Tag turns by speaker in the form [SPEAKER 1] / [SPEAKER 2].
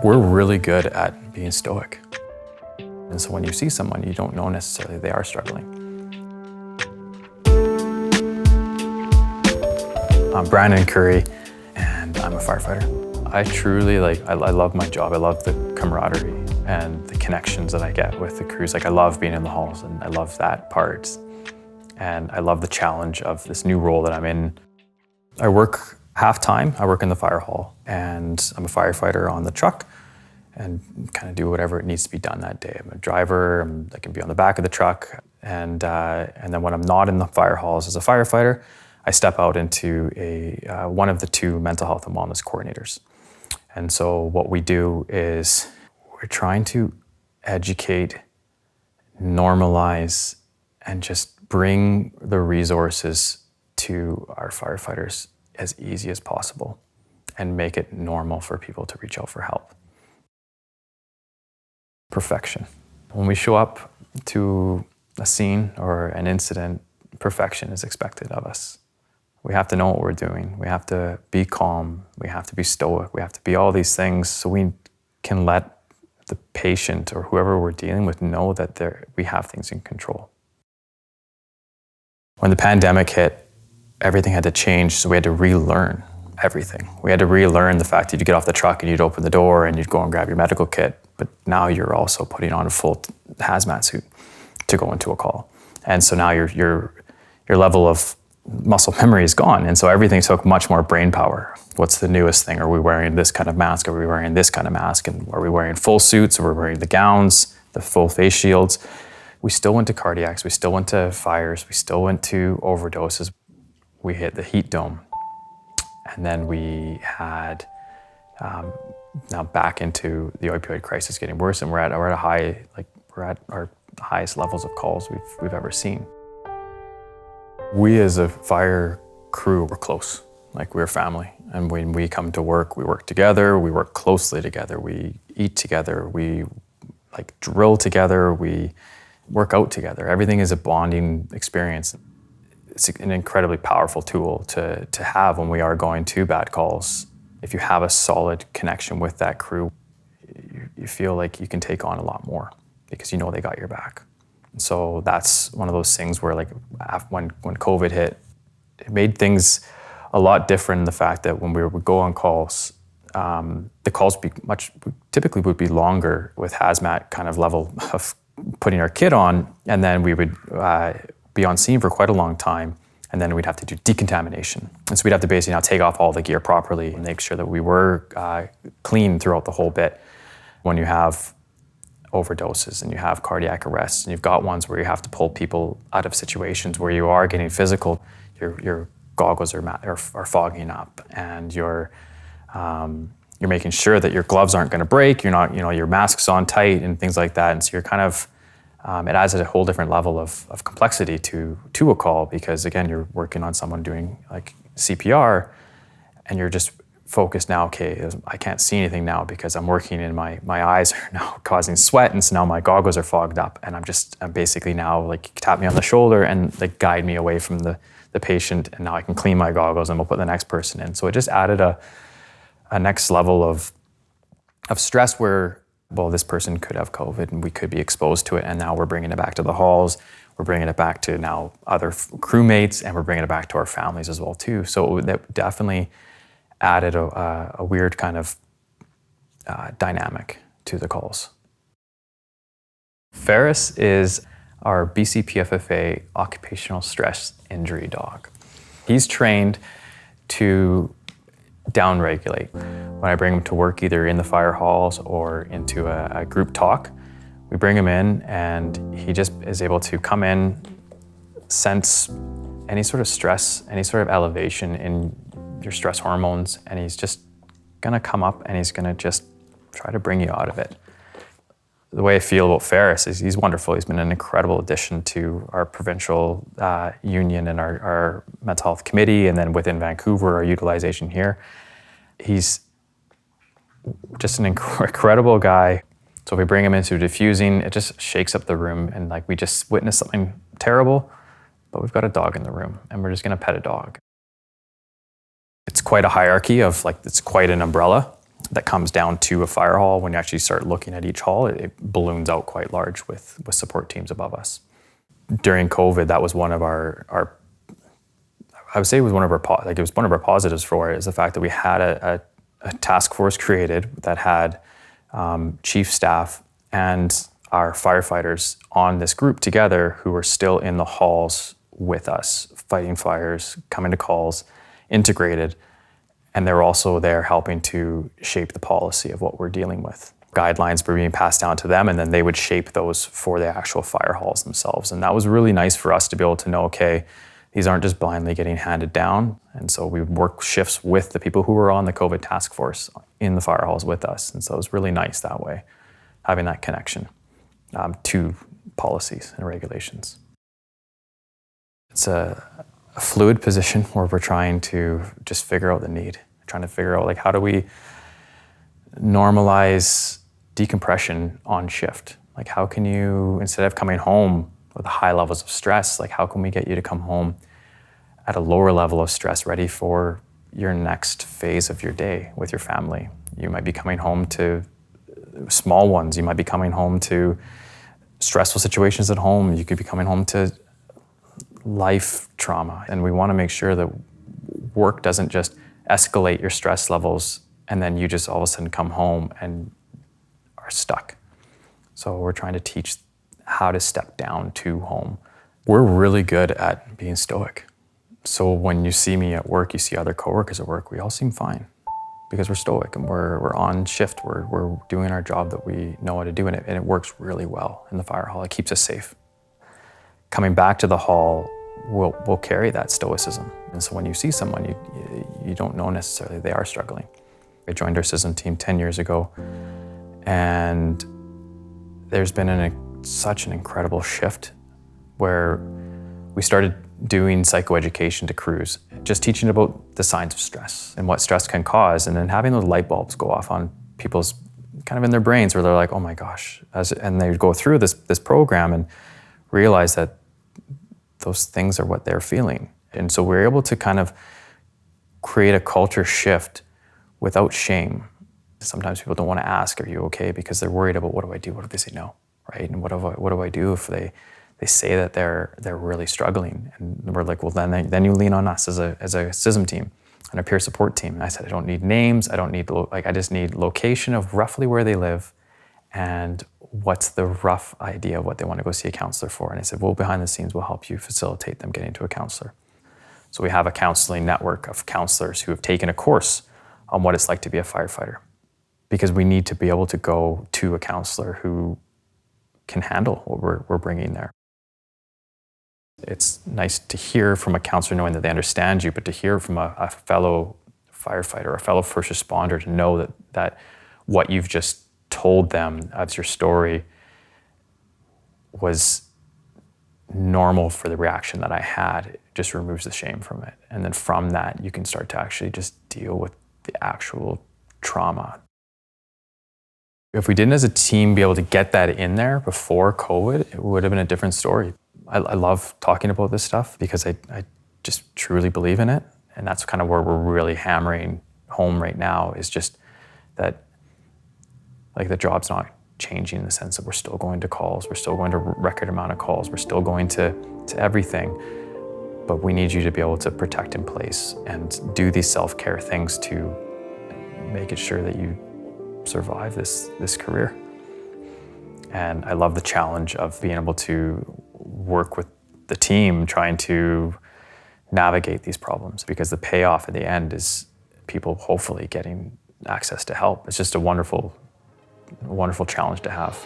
[SPEAKER 1] We're really good at being stoic. And so when you see someone, you don't know necessarily they are struggling. I'm Brandon Curry, and I'm a firefighter. I truly, I love my job. I love the camaraderie and the connections that I get with the crews. I love being in the halls, and I love that part. And I love the challenge of this new role that I'm in. I work half-time. I work in the fire hall, and I'm a firefighter on the truck and kind of do whatever it needs to be done that day. I'm a driver. I can be on the back of the truck. And then when I'm not in the fire halls as a firefighter, I step out into one of the two mental health and wellness coordinators. And so what we do is we're trying to educate, normalize, and just bring the resources to our firefighters as easy as possible and make it normal for people to reach out for help. Perfection. When we show up to a scene or an incident, perfection is expected of us. We have to know what we're doing. We have to be calm. We have to be stoic. We have to be all these things so we can let the patient or whoever we're dealing with know that we have things in control. When the pandemic hit, everything had to change, so we had to relearn everything. We had to relearn the fact that you'd get off the truck and you'd open the door and you'd go and grab your medical kit, but now you're also putting on a full hazmat suit to go into a call. And so now your level of muscle memory is gone, and so everything took much more brain power. What's the newest thing? Are we wearing this kind of mask? Are we wearing this kind of mask? And are we wearing full suits? Are we wearing the gowns, the full face shields? We still went to cardiacs, we still went to fires, we still went to overdoses. We hit the heat dome. And then we had now back into the opioid crisis getting worse, and we're at our highest levels of calls we've ever seen. We as a fire crew, we're close, we're family. And when we come to work, we work together, we work closely together, we eat together, we drill together, we work out together. Everything is a bonding experience. It's an incredibly powerful tool to have when we are going to bad calls. If you have a solid connection with that crew, you feel like you can take on a lot more because you know they got your back. So that's one of those things where when COVID hit, it made things a lot different in the fact that when we would go on calls, the calls typically would be longer with hazmat kind of level of putting our kit on, and then we would be on scene for quite a long time, and then we'd have to do decontamination. And so we'd have to basically now take off all the gear properly and make sure that we were clean throughout the whole bit. When you have overdoses and you have cardiac arrests and you've got ones where you have to pull people out of situations where you are getting physical, your goggles are fogging up, and you're making sure that your gloves aren't going to break. You're not, your mask's on tight and things like that. And so you're kind of, it adds a whole different level of complexity to a call, because again, you're working on someone doing CPR, and you're just focused now, okay, I can't see anything now because I'm working and my eyes are now causing sweat, and so now my goggles are fogged up, and I'm basically now tap me on the shoulder and guide me away from the patient, and now I can clean my goggles and we'll put the next person in. So it just added a next level of stress where, well, this person could have COVID and we could be exposed to it, and now we're bringing it back to the halls, we're bringing it back to now other crewmates, and we're bringing it back to our families as well too. So that definitely added a weird kind of dynamic to the calls. Ferris is our BCPFFA occupational stress injury dog. He's trained to downregulate. When I bring him to work, either in the fire halls or into a group talk, we bring him in and he just is able to come in, sense any sort of stress, any sort of elevation in your stress hormones, and he's just gonna come up and he's gonna just try to bring you out of it. The way I feel about Ferris is he's wonderful. He's been an incredible addition to our provincial union and our mental health committee, and then within Vancouver, our utilization here. He's just an incredible guy. So if we bring him into diffusing, it just shakes up the room, and we just witnessed something terrible, but we've got a dog in the room and we're just gonna pet a dog. It's quite a hierarchy of it's quite an umbrella. that comes down to a fire hall, when you actually start looking at each hall, it balloons out quite large with support teams above us. During COVID, that was one of our I would say it was one of our positives for it, is the fact that we had a task force created that had chief staff and our firefighters on this group together who were still in the halls with us, fighting fires, coming to calls, integrated. And they're also there helping to shape the policy of what we're dealing with. Guidelines were being passed down to them, and then they would shape those for the actual fire halls themselves. And that was really nice for us to be able to know, okay, these aren't just blindly getting handed down. And so we would work shifts with the people who were on the COVID task force in the fire halls with us. And so it was really nice that way, having that connection to policies and regulations. It's a fluid position where we're trying to just figure out the need, trying to figure out, like, how do we normalize decompression on shift? Like, how can you, instead of coming home with high levels of stress, like, how can we get you to come home at a lower level of stress, ready for your next phase of your day with your family? You might be coming home to small ones. You might be coming home to stressful situations at home. You could be coming home to life trauma. And we want to make sure that work doesn't just escalate your stress levels and then you just all of a sudden come home and are stuck. So we're trying to teach how to step down to home. We're really good at being stoic. So when you see me at work, you see other coworkers at work, we all seem fine because we're stoic and we're on shift. We're doing our job that we know how to do, and it works really well in the fire hall. It keeps us safe. Coming back to the hall, we'll carry that stoicism. And so when you see someone, you don't know necessarily they are struggling. I joined our CISM team 10 years ago, and there's been such an incredible shift where we started doing psychoeducation to crews, just teaching about the signs of stress and what stress can cause, and then having those light bulbs go off on people's, kind of in their brains, where they're like, oh my gosh, and they go through this program and realize that those things are what they're feeling. And so we're able to kind of create a culture shift without shame. Sometimes people don't want to ask, are you okay? Because they're worried about, what do I do? What if they say no, right? And what do I do if they say that they're really struggling? And we're like, well, then you lean on us as a CISM team and a peer support team. And I said, I don't need names. I don't need, I just need location of roughly where they live and what's the rough idea of what they want to go see a counselor for. And I said, well, behind the scenes, we'll help you facilitate them getting to a counselor. So we have a counseling network of counselors who have taken a course on what it's like to be a firefighter, because we need to be able to go to a counselor who can handle what we're bringing there. It's nice to hear from a counselor knowing that they understand you, but to hear from a fellow firefighter, a fellow first responder, to know that what you've just told them as your story was normal for the reaction that I had, it just removes the shame from it. And then from that, you can start to actually just deal with the actual trauma. If we didn't as a team be able to get that in there before COVID, it would have been a different story. I love talking about this stuff because I just truly believe in it. And that's kind of where we're really hammering home right now, is just that, like, the job's not changing in the sense that we're still going to calls, we're still going to record amount of calls, we're still going to everything. But we need you to be able to protect in place and do these self-care things to make it sure that you survive this career. And I love the challenge of being able to work with the team trying to navigate these problems, because the payoff at the end is people hopefully getting access to help. It's just a wonderful challenge to have.